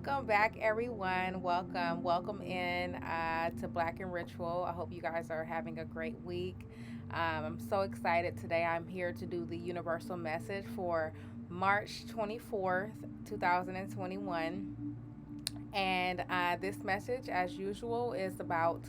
Welcome back, everyone. Welcome in to Black and Ritual. I hope you guys are having a great week. I'm so excited today. I'm here to do the universal message for March 24th, 2021. And this message, as usual, is about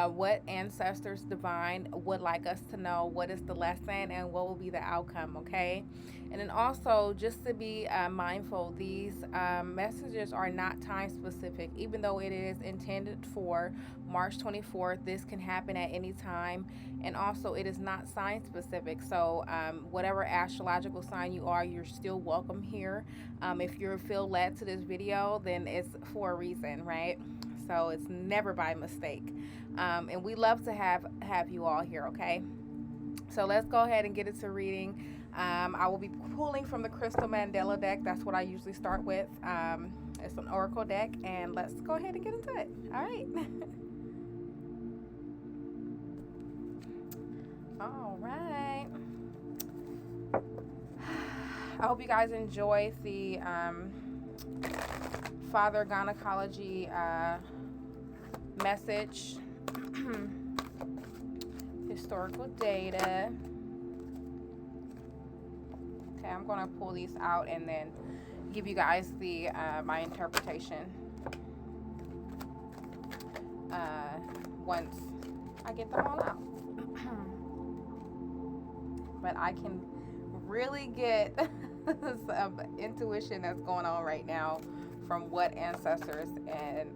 what ancestors divine would like us to know, what is the lesson, and what will be the outcome, okay? And then also, just to be mindful, these messages are not time specific, even though it is intended for March 24th. This can happen at any time. And also, it is not sign specific. So, whatever astrological sign you are, you're still welcome here. If you feel led to this video, then it's for a reason, right? So it's never by mistake. And we love to have you all here, okay? So let's go ahead and get into reading. I will be pulling from the Crystal Mandela deck. That's what I usually start with. It's an oracle deck, and let's go ahead and get into it. All right. All right. I hope you guys enjoy the Father Gynecology message, historical data. Okay, I'm going to pull these out and then give you guys the my interpretation once I get them all out. But I can really get some intuition that's going on right now from what ancestors and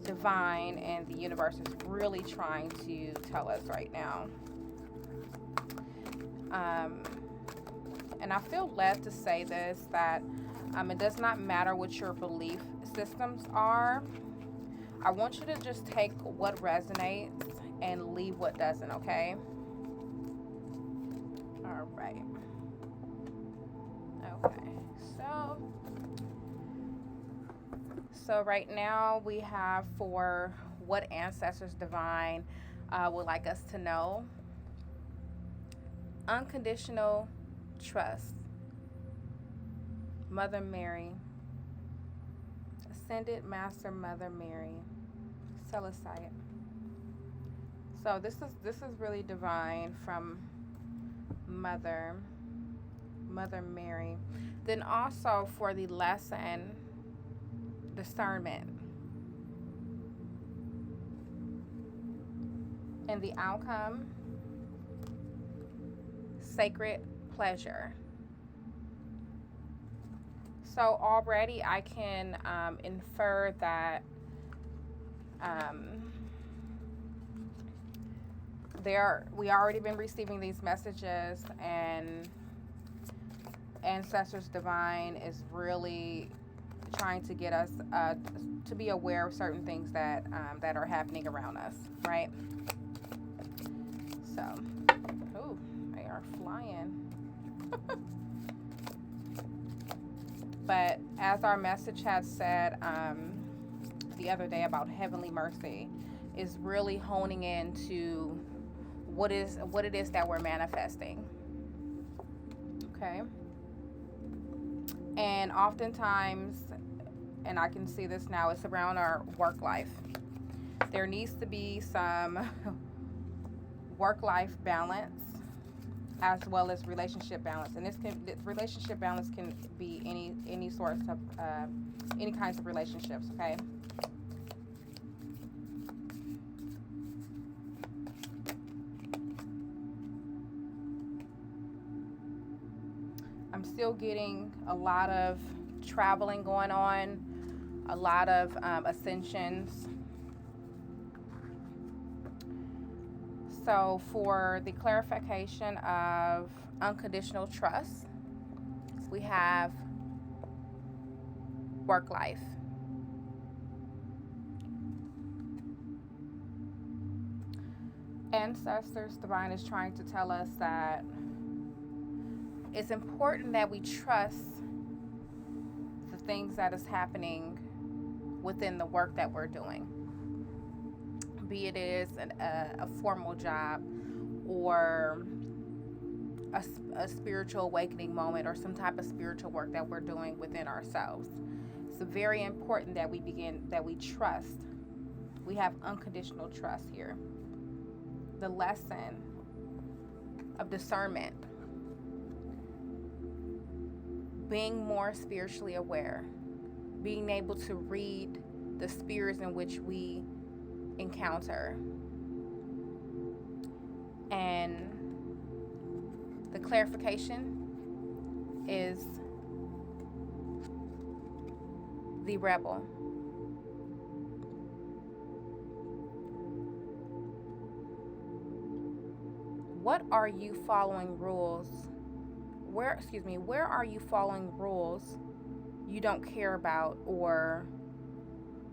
divine and the universe is really trying to tell us right now. And I feel led to say this, that it does not matter what your belief systems are. I want you to just take what resonates and leave what doesn't, okay? All right. Okay, so right now we have for what ancestors divine would like us to know: unconditional trust, Mother Mary, Ascended Master Mother Mary, Celestite. So this is really divine from Mother Mary. Then also for the lesson, discernment, and the outcome, sacred pleasure. So already I can infer that we already been receiving these messages, and ancestors divine is really trying to get us to be aware of certain things that are happening around us, right? So, ooh, they are flying. But as our message had said the other day about heavenly mercy, is really honing into what it is that we're manifesting. Okay. And oftentimes, and I can see this now, it's around our work life. There needs to be some work-life balance as well as relationship balance. And this relationship balance can be any sorts of any kinds of relationships, okay? I'm still getting a lot of traveling going on, a lot of ascensions. So for the clarification of unconditional trust, we have work life. Ancestors divine is trying to tell us that it's important that we trust the things that is happening within the work that we're doing. Be it is a formal job or a spiritual awakening moment or some type of spiritual work that we're doing within ourselves. It's very important that we trust. We have unconditional trust here. The lesson of discernment, being more spiritually aware, being able to read the spheres in which we encounter. And the clarification is the rebel. What are you following rules? Where are you following rules you don't care about or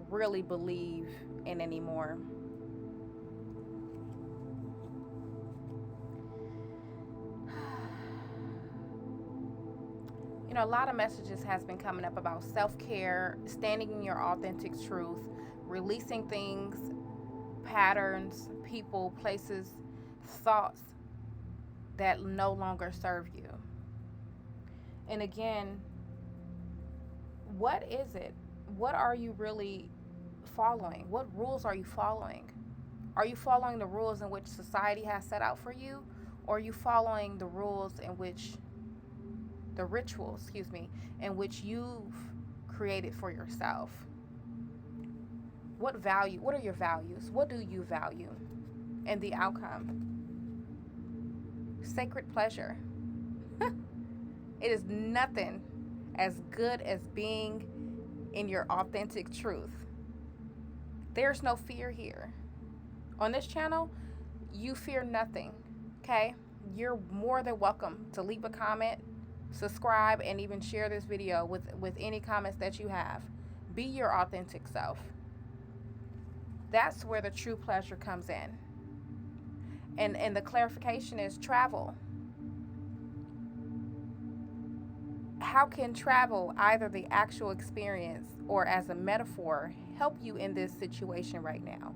really believe in anymore? A lot of messages has been coming up about self-care, standing in your authentic truth, releasing things, patterns, people, places, thoughts that no longer serve you. And again, what is it? What are you really following? What rules are you following? Are you following the rules in which society has set out for you? Or are you following the rules in which the rituals, in which you've created for yourself? What are your values? What do you value? And the outcome? Sacred pleasure. It is nothing as good as being in your authentic truth. There's no fear here. On this channel, you fear nothing, okay? You're more than welcome to leave a comment, subscribe, and even share this video with any comments that you have. Be your authentic self. That's where the true pleasure comes in. And the clarification is travel. How can travel, either the actual experience or as a metaphor, help you in this situation right now?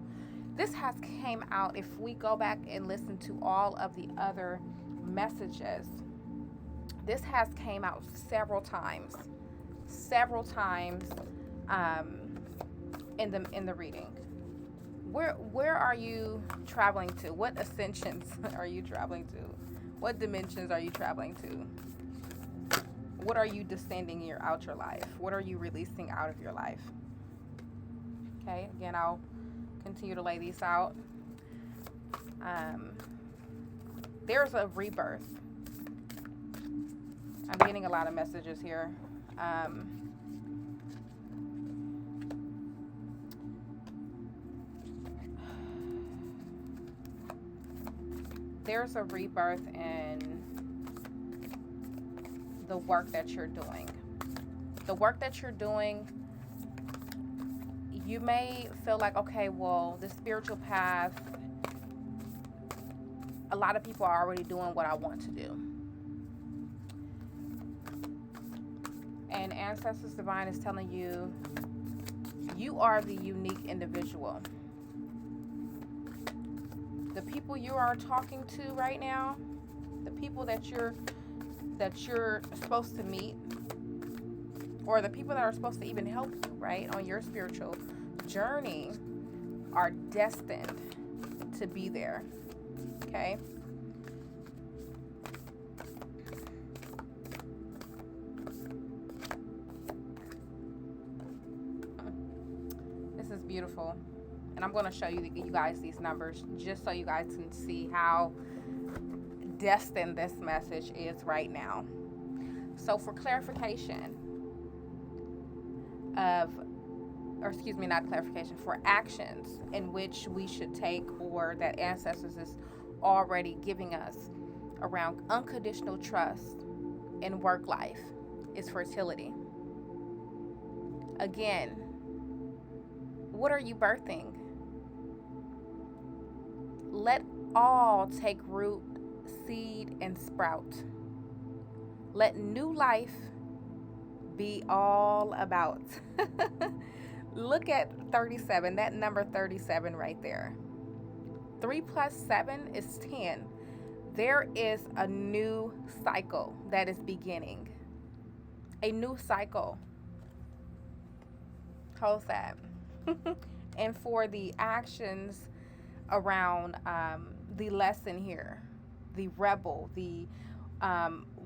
This has came out, if we go back and listen to all of the other messages, this has came out several times in the reading. Where are you traveling to? What ascensions are you traveling to? What dimensions are you traveling to? What are you descending out your life? What are you releasing out of your life? Okay, again, I'll continue to lay these out. There's a rebirth. I'm getting a lot of messages here. There's a rebirth in the work that you're doing. The work that you're doing, you may feel like, okay, well, the spiritual path, a lot of people are already doing what I want to do. And Ancestors Divine is telling you, you are the unique individual. The people you are talking to right now, the people that you're supposed to meet, or the people that are supposed to even help you, right, on your spiritual journey, are destined to be there. Okay? This is beautiful. And I'm going to show you guys these numbers just so you guys can see how destined this message is right now. So for clarification for actions in which we should take, or that Ancestors is already giving us around unconditional trust in work life, is fertility. Again, what are you birthing? Let all take root, seed, and sprout. Let new life be all about. Look at 37, that number 37 right there. 3 plus 7 is 10. There is a new cycle that is beginning. A new cycle. health at? And for the actions around the lesson here, the rebel, the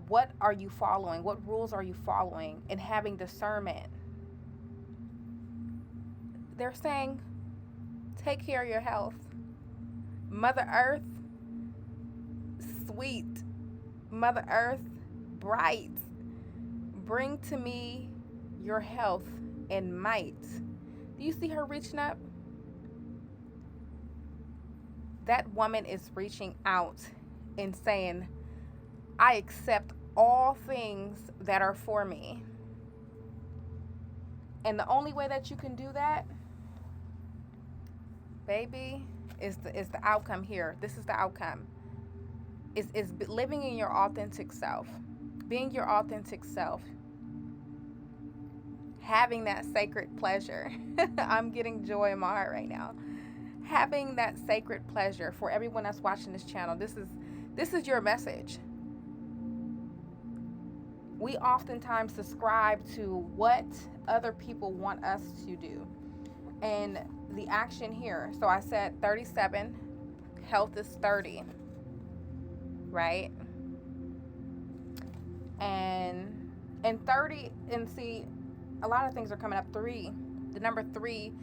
what are you following? What rules are you following? And having discernment. They're saying, take care of your health. Mother Earth, sweet. Mother Earth, bright. Bring to me your health and might. Do you see her reaching up? That woman is reaching out and saying, I accept all things that are for me. And the only way that you can do that, baby, is the outcome here. This is the outcome. Is living in your authentic self. Being your authentic self. Having that sacred pleasure. I'm getting joy in my heart right now. Having that sacred pleasure for everyone that's watching this channel. This is your message. We oftentimes subscribe to what other people want us to do. And the action here. So I said 37, health is 30. Right? And 30, and see, a lot of things are coming up. 3, the number 3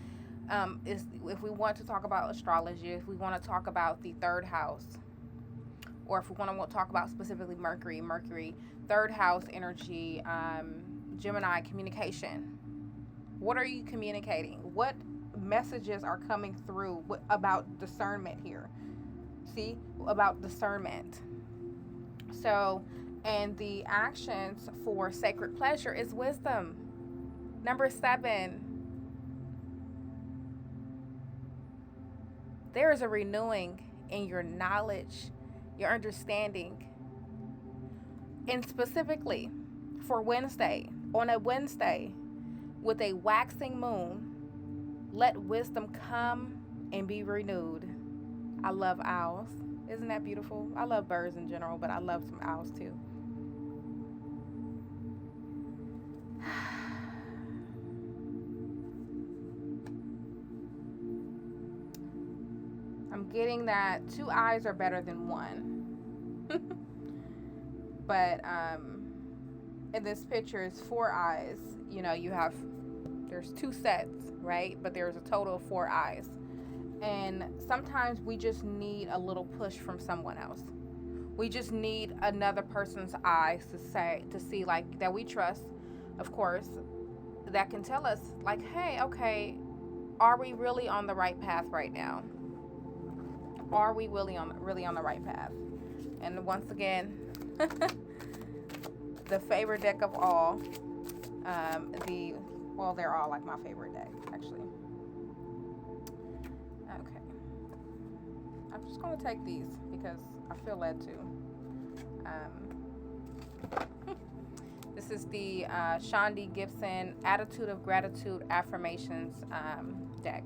is, if we want to talk about astrology, if we want to talk about the third house, or if we want to talk about specifically Mercury, third house energy, Gemini, communication. What are you communicating? What messages are coming through about discernment here? See, about discernment. So, and the actions for sacred pleasure is wisdom. Number 7, there is a renewing in your knowledge, your understanding. And specifically for Wednesday, on a Wednesday with a waxing moon, let wisdom come and be renewed. I love owls. Isn't that beautiful? I love birds in general, but I love some owls too. I'm getting that 2 eyes are better than 1. But in this picture is 4 eyes. You know, there's 2 sets, right? But there's a total of 4 eyes. And sometimes we just need a little push from someone else. We just need another person's eyes to see, like, that we trust, of course, that can tell us, like, hey, okay, are we really on the right path right now? Are we really on the right path? And once again, the favorite deck of all, they're all like my favorite deck, actually. Okay. I'm just going to take these because I feel led to. This is the Shandi Gibson Attitude of Gratitude Affirmations deck.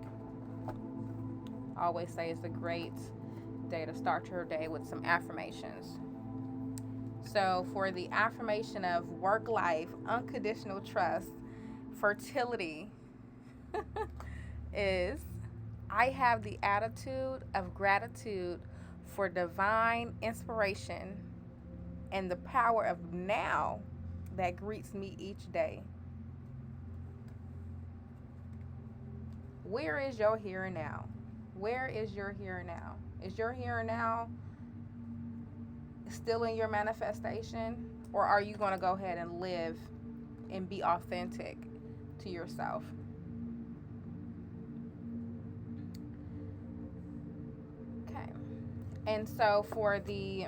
I always say it's a great day to start your day with some affirmations. So for the affirmation of work life, unconditional trust, fertility is, I have the attitude of gratitude for divine inspiration and the power of now that greets me each day. Where is your here and now? Where is your here and now? Is your here and now still in your manifestation? Or are you going to go ahead and live and be authentic to yourself? Okay. And so for the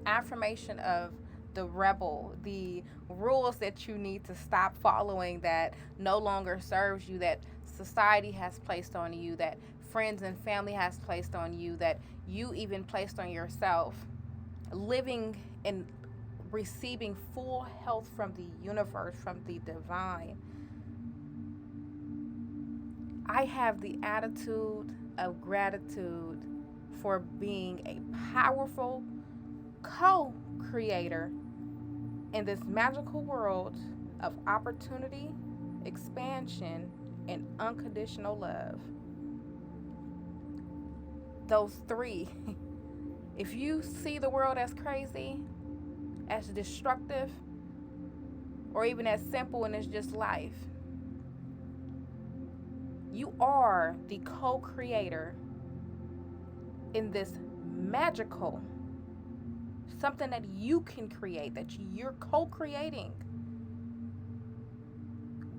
affirmation of the rebel, the rules that you need to stop following that no longer serves you, that society has placed on you, that friends and family has placed on you, that you even placed on yourself, living and receiving full health from the universe, from the divine. I have the attitude of gratitude for being a powerful co-creator in this magical world of opportunity, expansion, and unconditional love. Those three. If you see the world as crazy, as destructive, or even as simple and it's just life, you are the co-creator in this magical, something that you can create, that you're co-creating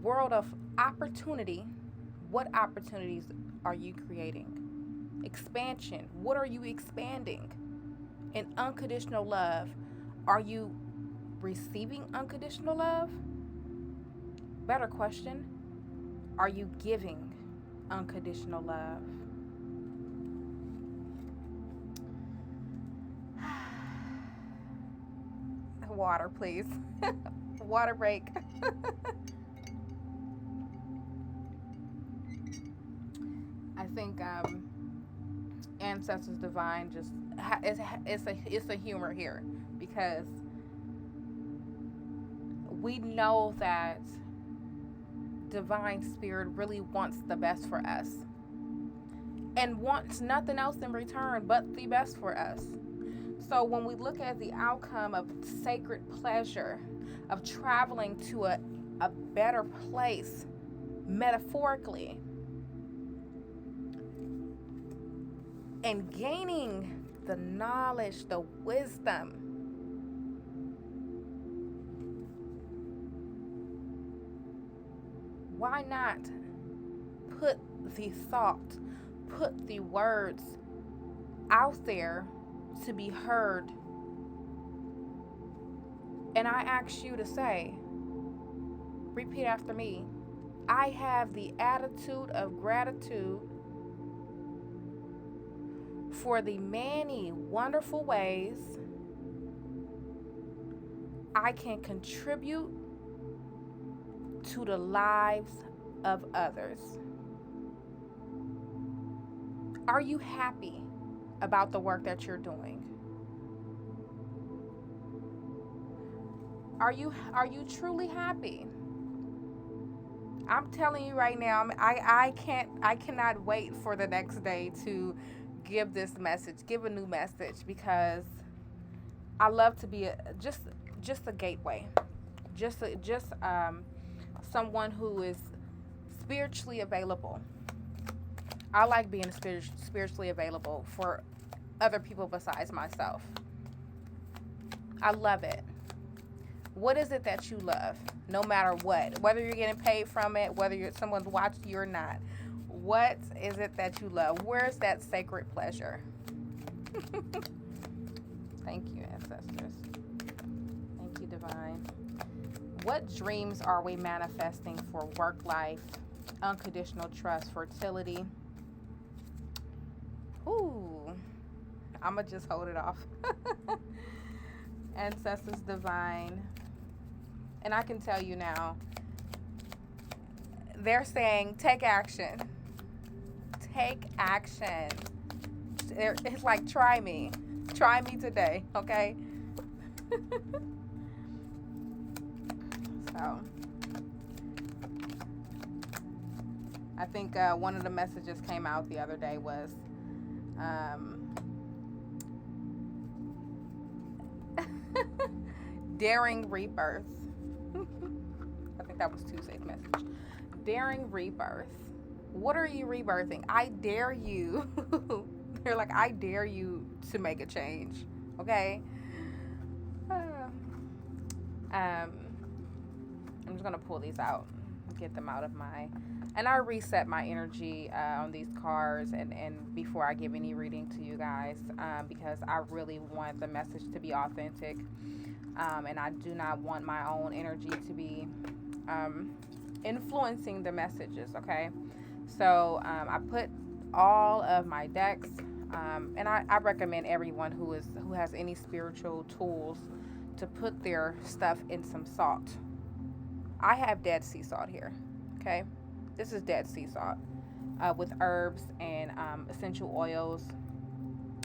world of opportunity. What opportunities are you creating? Expansion. What are you expanding? In unconditional love, are you receiving unconditional love? Better question, are you giving unconditional love? Water, please. Water break. I think Ancestors Divine just it's a humor here, because we know that Divine Spirit really wants the best for us and wants nothing else in return but the best for us. So when we look at the outcome of sacred pleasure, of traveling to a better place, metaphorically, and gaining the knowledge, the wisdom, why not put the thought, put the words out there to be heard? And I ask you to say, repeat after me, I have the attitude of gratitude for the many wonderful ways I can contribute to the lives of others. Are you happy about the work that you're doing? Are you truly happy? I'm telling you right now, I cannot wait for the next day to give this message, give a new message, because I love to be just a gateway, just someone who is spiritually available. I like being spiritually available for other people besides myself. I love it. What is it that you love? No matter what, whether you're getting paid from it, whether someone's watching you or not, what is it that you love? Where's that sacred pleasure? Thank you, ancestors. Thank you, Divine. What dreams are we manifesting for work life, unconditional trust, fertility? Ooh, I'ma just hold it off. Ancestors Divine. And I can tell you now, they're saying take action. Take action. It's like, try me. Try me today, okay? So, I think one of the messages came out the other day was, daring rebirth. I think that was Tuesday's message. Daring rebirth. What are you rebirthing? I dare you. They're like, I dare you to make a change. Okay? I'm just going to pull these out. Get them out of my... And I reset my energy on these cards and before I give any reading to you guys, because I really want the message to be authentic. And I do not want my own energy to be influencing the messages, okay? So I put all of my decks, and I recommend everyone who has any spiritual tools to put their stuff in some salt. I have Dead Sea salt here, okay? This is Dead Sea salt with herbs and essential oils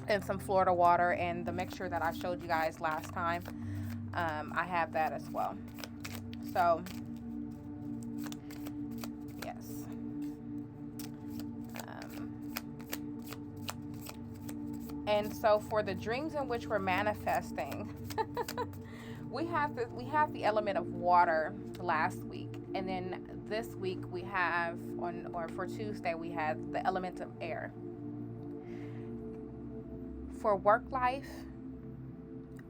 and some Florida water, and the mixture that I showed you guys last time. I have that as well. So, yes. And so for the dreams in which we're manifesting, we have the element of water last week, and then this week we have for Tuesday we had the element of air. For work life,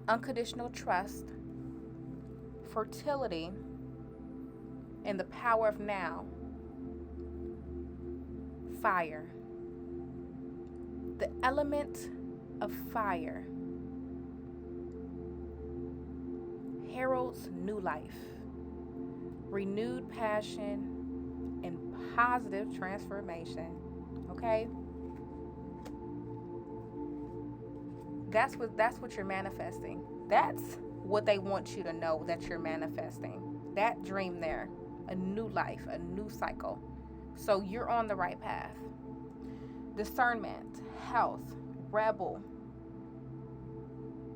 unconditional trust, fertility, and the power of now, fire. The element of fire heralds new life, renewed passion, and positive transformation. Okay? That's what you're manifesting. That's what they want you to know that you're manifesting. That dream there, a new life, a new cycle. So you're on the right path. Discernment, health, rebel,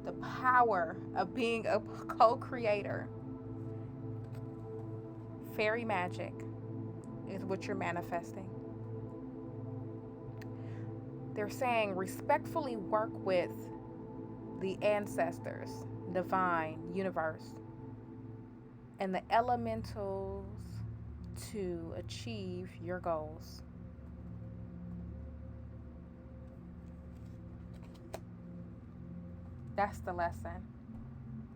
the power of being a co-creator. Fairy magic is what you're manifesting. They're saying respectfully work with the ancestors, divine, universe, and the elementals to achieve your goals. That's the lesson.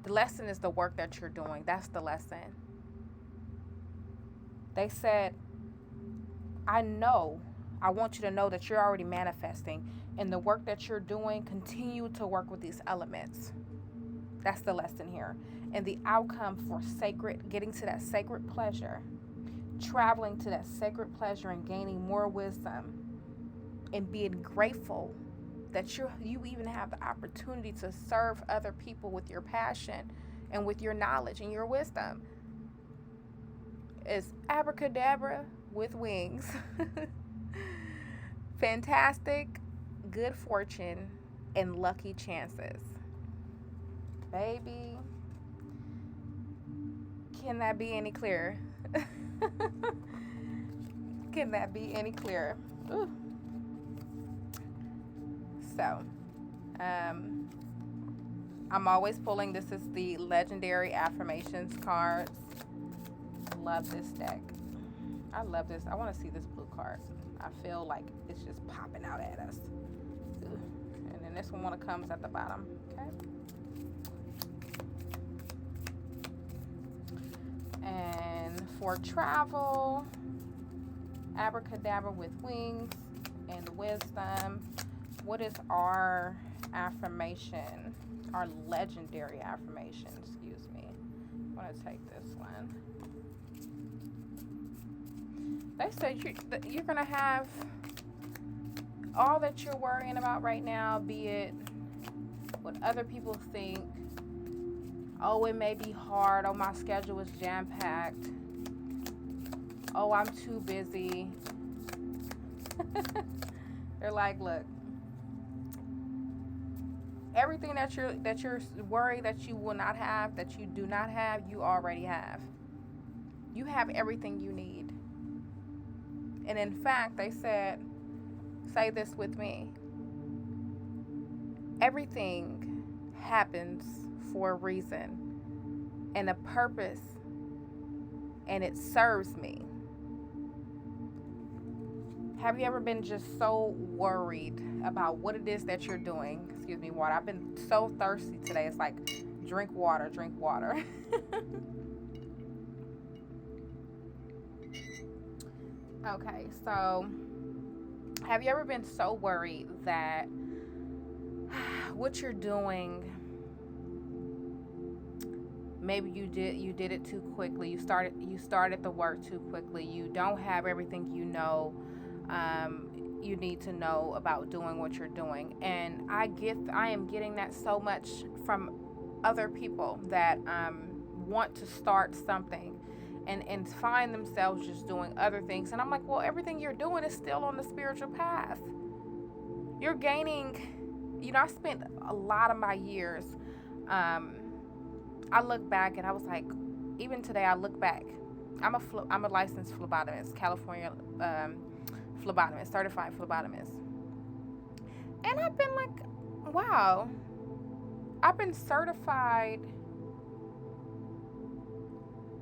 The lesson is the work that you're doing. That's the lesson. They said, I want you to know that you're already manifesting. And the work that you're doing, continue to work with these elements. That's the lesson here. And the outcome for getting to that sacred pleasure, traveling to that sacred pleasure and gaining more wisdom and being grateful that you even have the opportunity to serve other people with your passion and with your knowledge and your wisdom is abracadabra with wings. Fantastic, good fortune, and lucky chances. Baby, can that be any clearer? Can that be any clearer? Ooh. So, I'm always pulling. This is the Legendary Affirmations cards. Love this deck. I love this. I want to see this blue card. I feel like it's just popping out at us. Ugh. And then this one comes at the bottom. Okay. And for travel, abracadabra with wings and wisdom. What is our affirmation? Our legendary affirmation, excuse me. I'm going to take this one. They said you're going to have all that you're worrying about right now, be it what other people think. Oh, it may be hard. Oh, my schedule is jam-packed. Oh, I'm too busy. They're like, look, everything that you're worried that you will not have, that you do not have, you already have. You have everything you need. And in fact, they said, say this with me. Everything happens for a reason and a purpose, and it serves me. Have you ever been just so worried about what it is that you're doing? Excuse me, water. I've been so thirsty today. It's like, drink water, drink water. Okay, so have you ever been so worried that what you're doing, maybe you did it too quickly. You started the work too quickly. You don't have everything you need to know about doing what you're doing. And I am getting that so much from other people that want to start something and find themselves just doing other things. And I'm like, well, everything you're doing is still on the spiritual path. You're gaining, I spent a lot of my years, I look back and I was like, even today I look back, I'm a licensed phlebotomist, California phlebotomist, certified phlebotomist. And I've been like wow, I've been certified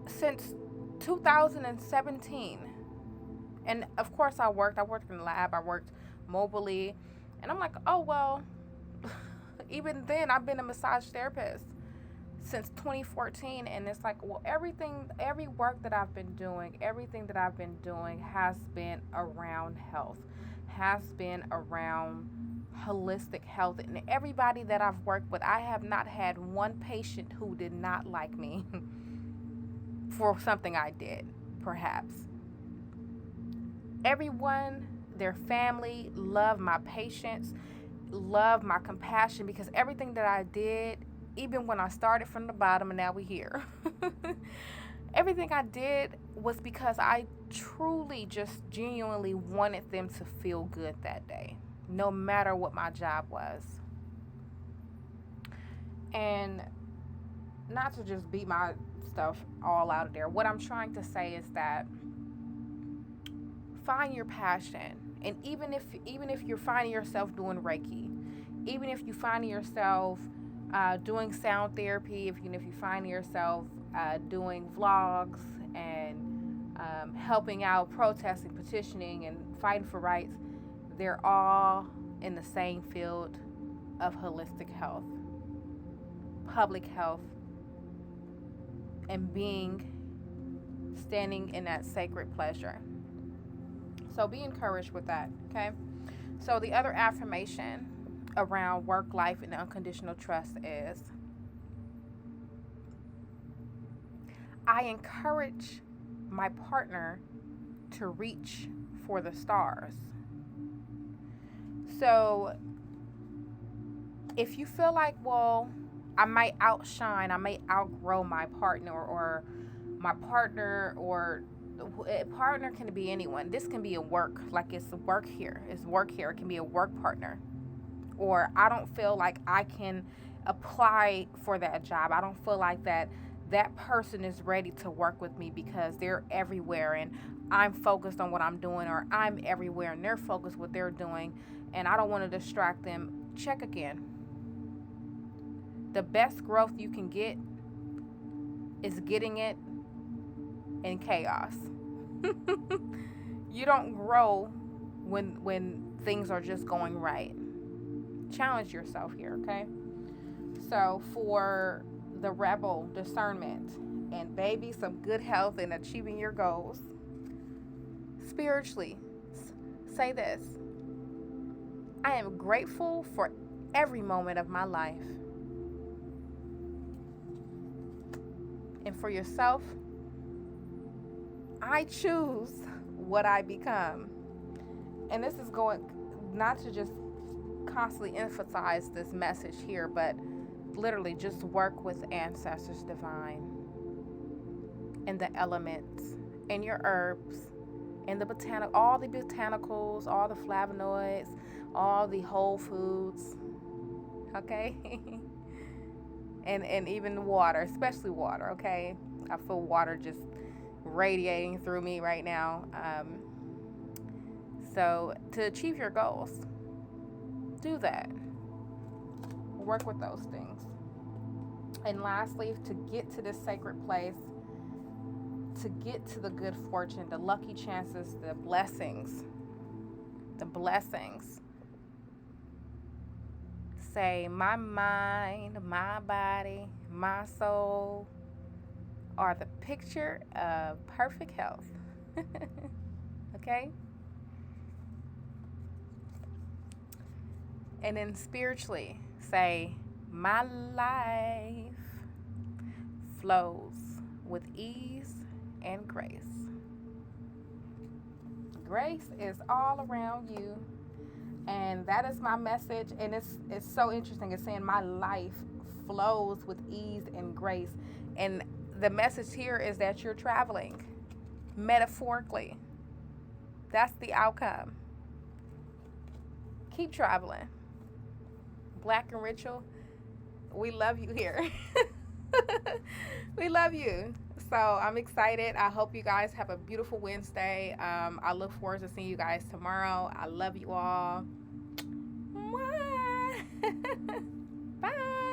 since 2017. And of course I worked in the lab, I worked mobily, and I'm like, oh well, even then I've been a massage therapist since 2014. And it's like, well, every work that I've been doing, everything that I've been doing has been around health, has been around holistic health. And everybody that I've worked with, I have not had one patient who did not like me for something I did, perhaps. Everyone, their family, loved my patience, loved my compassion, because everything that I did, even when I started from the bottom and now we're here, everything I did was because I truly, just genuinely wanted them to feel good that day, no matter what my job was. And not to just beat my stuff all out of there, what I'm trying to say is that find your passion. And even if you're finding yourself doing Reiki, even if you find yourself doing sound therapy, even if you find yourself doing vlogs and helping out, protesting, petitioning, and fighting for rights, they're all in the same field of holistic health, public health, and standing in that sacred pleasure. So be encouraged with that, okay? So the other affirmation around work, life, and unconditional trust is, I encourage my partner to reach for the stars. So if you feel like, well, I might outshine, I may outgrow my partner, or a partner can be anyone. This can be a work, like it's work here. It's work here. It can be a work partner. Or I don't feel like I can apply for that job. I don't feel like that person is ready to work with me because they're everywhere and I'm focused on what I'm doing, or I'm everywhere and they're focused what they're doing and I don't want to distract them. Check again. The best growth you can get is getting it in chaos. You don't grow when things are just going right. Challenge yourself here, okay? So for the rebel, discernment, and baby, some good health and achieving your goals. Spiritually, say this: I am grateful for every moment of my life. And for yourself, I choose what I become. And this is going, not to just constantly emphasize this message here, but literally just work with ancestors divine and the elements and your herbs and all the botanicals, all the flavonoids, all the whole foods, okay? and even water, especially water, okay? I feel water just radiating through me right now. So to achieve your goals, do that. Work with those things. And lastly, to get to this sacred place, to get to the good fortune, the lucky chances, the blessings, say, my mind, my body, my soul are the picture of perfect health. Okay? And then spiritually, say, my life flows with ease and grace. Grace is all around you. And that is my message. And it's so interesting. It's saying my life flows with ease and grace. And the message here is that you're traveling metaphorically. That's the outcome. Keep traveling. Black and Ritual, we love you here. We love you. So I'm excited. I hope you guys have a beautiful Wednesday. I look forward to seeing you guys tomorrow. I love you all. Mwah. Bye.